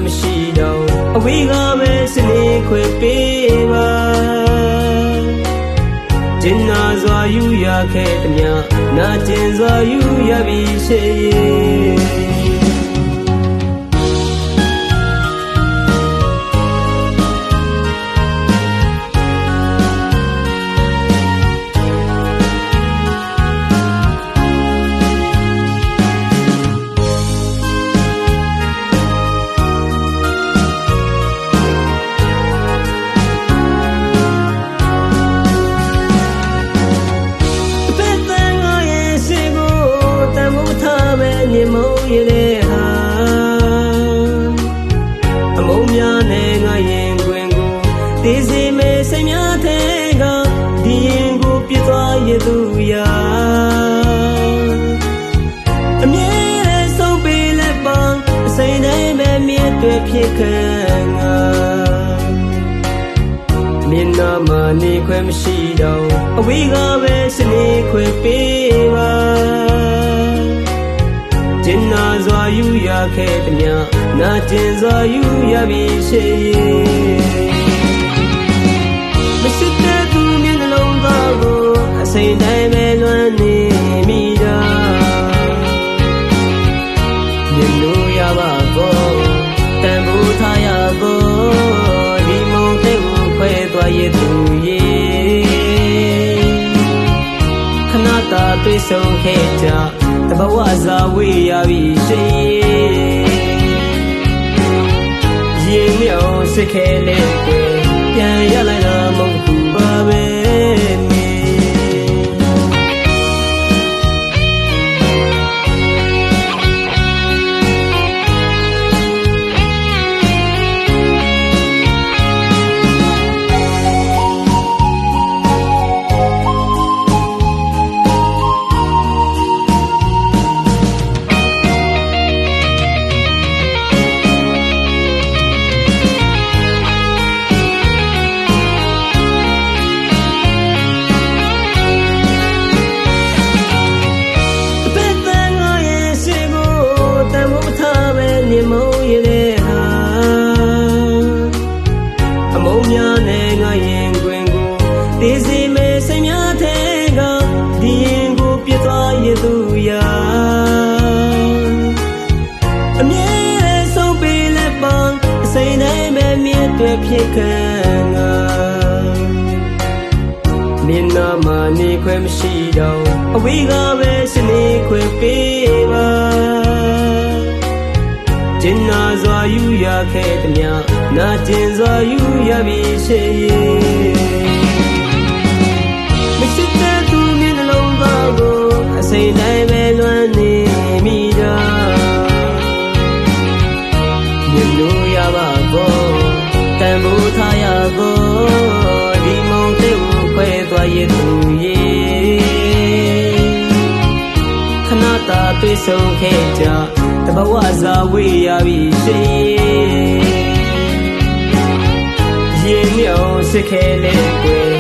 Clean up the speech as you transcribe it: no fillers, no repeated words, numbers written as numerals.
မရှိတော့အဝေးကပဲစနေခွေပေးပါကျင်နာစွာယူရခဲ့သည်များနာကျင်စွာယူရပြီရှိရဲ့မြေမုံရတဲ့ဟာအမုံများနဲ့ငါရင်ခွင်ကိုသိစေမဲ့စိတ်များထဲကဒီရင်ကိုပြစ်သွားရသူရာအမြဲဆုံးပေးလက်ပံအစိမ့်တိုင်းပဲမြဲတွေ့ဖြစ်ခံငါမျက်နှာမှာနေခွင့်မရှိတော့အဝေးကပဲစနေခွင့်ပေးပါကျင်နာစွာယူရခဲ့သည်များနာကျင်စွာယူရပြီရှိရဲ့မရှိတဲ့သူမျက်နှလုံးသားကိုအစိမ့်တိုင်းပဲလွမ်းနေမိတာမြင်လို့ရပါကောတန်ဖိုးထားရကောဒီမုံတဲ့ကိုခွဲသွားရသူရဲ့ခဏတာတွေ့ဆုံခဲ့ကြတဘဝစာဝေးရပြီရှိရင်မြောင်စစ်ခဲလေးကိုပြန်ရလိုက်တာမဟုတ်ဘူးပါပဲမြေမုံရတဲ့ဟာအမုံများနဲ့ငါရင်ခွင်ကိုသိစေမဲ့စိတ်များထဲကဒီရင်ကိုပြစ်သွားရသူရာအမြဲဆုံးပေးလက်ပံအစိမ့်တိုင်းပဲမြဲတွေ့ဖြစ်ခံငါမျက်နှာမှာနေခွင့်မရှိတော့အဝေးကပဲစနေခွင့်ပေးပါကျင်နာစွာယူရခဲ့သည်များနာကျင်စွာယူရပြီရှိရဲ့မရှိတဲ့သူမျက်နှလုံးသားကိုအစိမ့်တိုင်းပဲလွမ်းနေမိတာမြင်လို့ရပါကောတန်ဖိုးထားရကောဒီမုံတဲ့ကိုခွဲသွားရသူရဲ့ခဏတာတွေ့ဆုံခဲ့ကြတဘဝစာဝေးရပြီရှိရင်မြောင်စစ်ခဲလေးကို